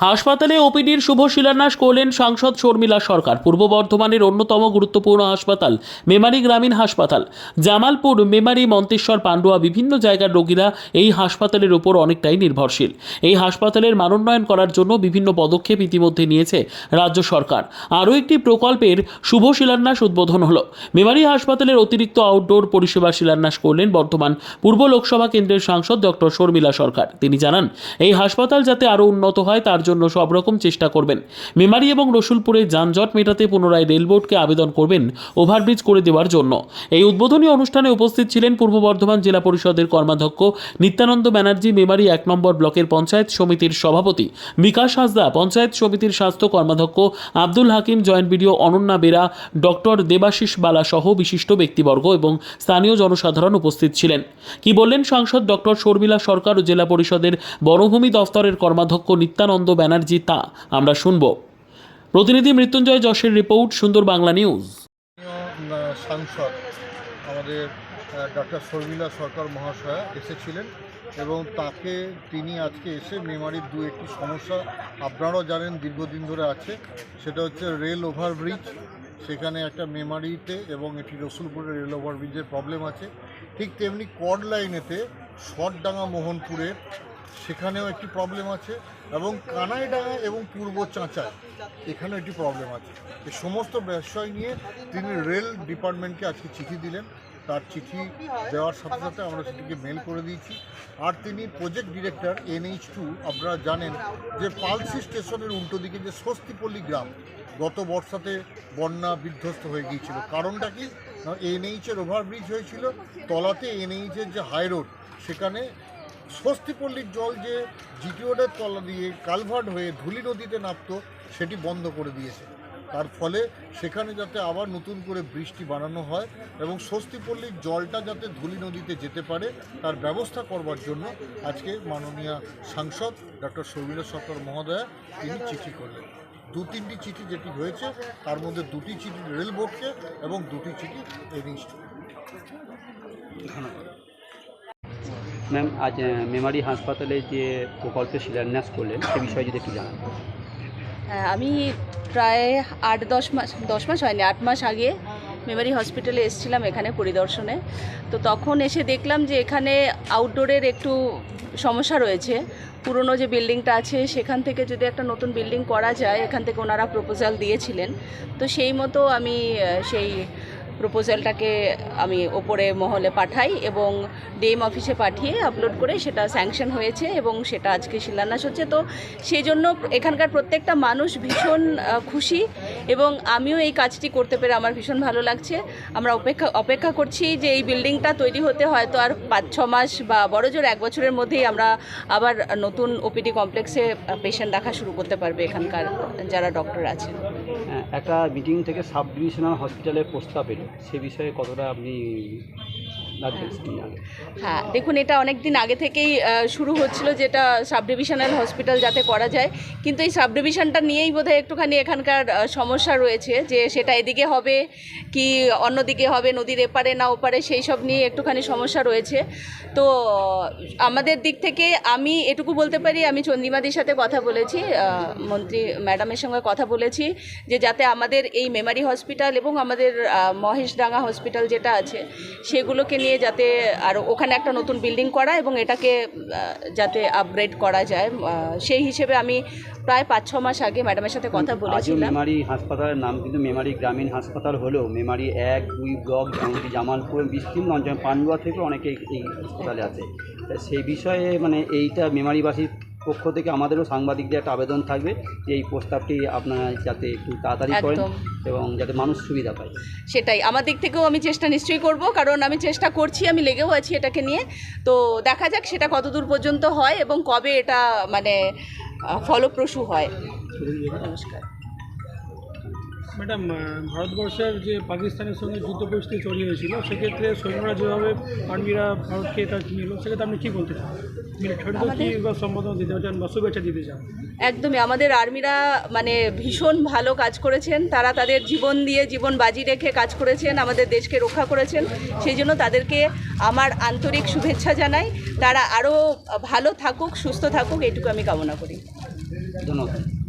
হাসপাতালে ওপিডির শুভ শিলান্যাস করলেন সাংসদ শর্মিলা সরকার। পূর্ব বর্ধমানের অন্যতম গুরুত্বপূর্ণ হাসপাতাল মেমারি গ্রামীণ হাসপাতাল, জামালপুর, মেমারি, মন্তেশ্বর, পান্ডুয়া বিভিন্ন জায়গার রোগীরা এই হাসপাতালের উপর অনেকটাই নির্ভরশীল। এই হাসপাতালের মানোন্নয়ন করার জন্য বিভিন্ন পদক্ষেপ ইতিমধ্যে নিয়েছে রাজ্য সরকার। আরও একটি প্রকল্পের শুভ শিলান্যাস উদ্বোধন হলো। মেমারি হাসপাতালের অতিরিক্ত আউটডোর পরিষেবা শিলান্যাস করলেন বর্ধমান পূর্ব লোকসভা কেন্দ্রের সাংসদ ডক্টর শর্মিলা সরকার। তিনি জানান, এই হাসপাতাল যাতে আরও উন্নত হয় তার জন্য সব রকম চেষ্টা করবেন। মেমারি এবং রসুলপুরে যানজট মেটাতে পুনরায় রেলবোর্ডকে আবেদন করবেন ওভারব্রিজ করে দেওয়ার জন্য। এই উদ্বোধনী অনুষ্ঠানে উপস্থিত ছিলেন পূর্ব বর্ধমান জেলা পরিষদের কর্মাধ্যক্ষ নিত্যানন্দ ব্যানার্জি, মেমারি 1 নম্বর ব্লকের পঞ্চায়েত সমিতির সভাপতি বিকাশ হাসদা, পঞ্চায়েত সমিতির স্বাস্থ্য কর্মাধ্যক্ষ Abdul Hakim, joint BDO Ananya Bera, doctor Debashis Bala সহ বিশিষ্ট ব্যক্তিবর্গ এবং স্থানীয় জনসাধারণ উপস্থিত ছিলেন। কি বললেন সাংসদ ডক্টর শর্মিলা সরকার ও জেলা পরিষদের বনভূমি দফতরের কর্মাধ্যক্ষ নিত্যানন্দ ব্যানার্জি তা আমরা শুনব। প্রতিনিধি মৃত্যুঞ্জয় যশের রিপোর্ট, সুন্দর বাংলা নিউজ। সাংসদ আমাদের ডক্টর শর্মিলা সরকার মহাশয়া এসেছিলেন এবং তিনি আজকে এসে মেমারির একটি সমস্যা আপনারাও জানেন দীর্ঘদিন ধরে আছে, সেটা হচ্ছে রেল ওভারব্রিজ। সেখানে একটা মেমারিতে এবং এটি রসুলপুরে রেল ওভারব্রিজের প্রবলেম আছে। ঠিক তেমনি কর্ড লাইনেতে শটডাঙ্গা মোহনপুরে সেখানেও একটি প্রবলেম আছে এবং কানাইডাঙ্গা এবং পূর্ব চাঁচায় এখানেও একটি প্রবলেম আছে। এই সমস্ত বিষয় নিয়ে তিনি রেল ডিপার্টমেন্টকে আজকে চিঠি দিলেন। তার চিঠি দেওয়ার সাথে সাথে আমরা সেটিকে মেল করে দিয়েছি। আর তিনি প্রজেক্ট ডিরেক্টর NH2, আপনারা জানেন যে পালসি স্টেশনের উল্টো দিকে যে স্বস্তিপল্লী গ্রাম গত বর্ষাতে বন্যা বিধ্বস্ত হয়ে গিয়েছিল। কারণটা কি, NH-এর ওভারব্রিজ হয়েছিল, তলাতে NH-এর যে হাই রোড সেখানে স্বস্তিপল্লীর জল যে GT রোডের তলা দিয়ে কালভার্ট হয়ে ধুলি নদীতে নামত সেটি বন্ধ করে দিয়েছে। তার ফলে সেখানে যাতে আবার নতুন করে বৃষ্টি বানানো হয় এবং স্বস্তিপল্লীর জলটা যাতে ধুলি নদীতে যেতে পারে তার ব্যবস্থা করবার জন্য আজকে মাননীয় সাংসদ ডক্টর শর্মিলা সরকার মহোদয়া তিনি চিঠি করলেন। 2-3টি চিঠি যেটি হয়েছে তার মধ্যে 2টি চিঠি রেল বোর্ডকে এবং 2টি চিঠি NH2। ধন্যবাদ। ম্যাম, আজ মেমারি হাসপাতালে যে প্রকল্পে শিলান্যাস করলেন সে বিষয়ে যদি একটু জানান। আমি প্রায় 8-10 মাস হয়নি, 8 মাস আগে মেমারি হসপিটালে এসেছিলাম এখানে পরিদর্শনে। তো তখন এসে দেখলাম যে এখানে আউটডোরের একটু সমস্যা রয়েছে। পুরনো যে বিল্ডিংটা আছে সেখান থেকে যদি একটা নতুন বিল্ডিং করা যায়, এখান থেকে ওনারা প্রপোজাল দিয়েছিলেন। তো সেই মতো আমি সেই প্রপোজালটাকে আমি ওপরে মহলে পাঠাই এবং ডিএম অফিসে পাঠিয়ে আপলোড করে সেটা স্যাংশন হয়েছে এবং সেটা আজকে শিলান্যাস হচ্ছে। তো সেই জন্য এখানকার প্রত্যেকটা মানুষ ভীষণ খুশি এবং আমিও এই কাজটি করতে পেরে আমার ভীষণ ভালো লাগছে। আমরা অপেক্ষা করছি যে এই বিল্ডিংটা তৈরি হতে হয়তো আর 5-6 মাস বা বড়জোর 1 বছরের মধ্যেই আমরা আবার নতুন ওপিডি কমপ্লেক্সে পেশেন্ট দেখা শুরু করতে পারবে এখানকার যারা ডক্টর আছেন। একটা মিটিং থেকে সাব ডিভিশনাল হসপিটালের প্রস্তাব এলো, সে বিষয়ে কতটা আপনি হ্যাঁ, দেখুন, এটা অনেক দিন আগে থেকেই শুরু হচ্ছিল যেটা সাব ডিভিশনাল হসপিটাল যাতে করা যায়, কিন্তু এই সাব ডিভিশনটা নিয়েই বোধহয় একটুখানি এখানকার সমস্যা রয়েছে যে সেটা এদিকে হবে কি অন্যদিকে হবে, নদীর এপারে না ওপারে, সেই সব নিয়ে একটুখানি সমস্যা রয়েছে। তো আমাদের দিক থেকে আমি এটুকু বলতে পারি, আমি চন্দ্রিমাদির সাথে কথা বলেছি, মন্ত্রী ম্যাডামের সঙ্গে কথা বলেছি যে যাতে আমাদের এই মেমারি হসপিটাল এবং আমাদের মহেশডাঙ্গা হসপিটাল যেটা আছে সেগুলোকে নিয়ে যাতে আর ওখানে একটা নতুন বিল্ডিং করা এবং এটাকে যাতে আপগ্রেড করা যায়, সেই হিসেবে আমি প্রায় 5-6 মাস আগে ম্যাডামের সাথে কথা বলেছিলাম। মেমারি হাসপাতালের নাম কিন্তু মেমারি গ্রামীণ হাসপাতাল হলেও মেমারি 1-2 ব্লক এমনকি জামালপুর বিস্তীর্ণ অঞ্চল পান্ডুয়া থেকে অনেকে এই হাসপাতালে আছে। সেই বিষয়ে মানে এইটা মেমারিবাসীর পক্ষ থেকে আমাদেরও সাংবাদিকদের একটা আবেদন থাকবে যে এই প্রস্তাবটি আপনারা যাতে একটু তাড়াতাড়ি করেন এবং যাতে মানুষ সুবিধা পায়। সেটাই আমার দিক থেকেও আমি চেষ্টা নিশ্চয়ই করব, কারণ আমি চেষ্টা করছি, আমি লেগেও আছি এটাকে নিয়ে। তো দেখা যাক সেটা কতদূর পর্যন্ত হয় এবং কবে এটা মানে ফলপ্রসূ হয়। নমস্কার ম্যাডাম, ভারতবর্ষের যে পাকিস্তানের সঙ্গে যুদ্ধ পরিস্থিতি তৈরি হয়েছিল সেক্ষেত্রে সৈন্যরা যেভাবে আর্মিরা ভারতকে এটা নিল, সেক্ষেত্রে আপনি কী বলতে চান? মিলিটারিতে কী বা সম্বোধন দিতে চান বা শুভেচ্ছা দিতে চান? একদমই, আমাদের আর্মিরা মানে ভীষণ ভালো কাজ করেছেন। তারা তাদের জীবন দিয়ে জীবন বাজি রেখে কাজ করেছেন, আমাদের দেশকে রক্ষা করেছেন। সেই জন্য তাদেরকে আমার আন্তরিক শুভেচ্ছা জানাই। তারা আরও ভালো থাকুক, সুস্থ থাকুক, এইটুকু আমি কামনা করি। ধন্যবাদ।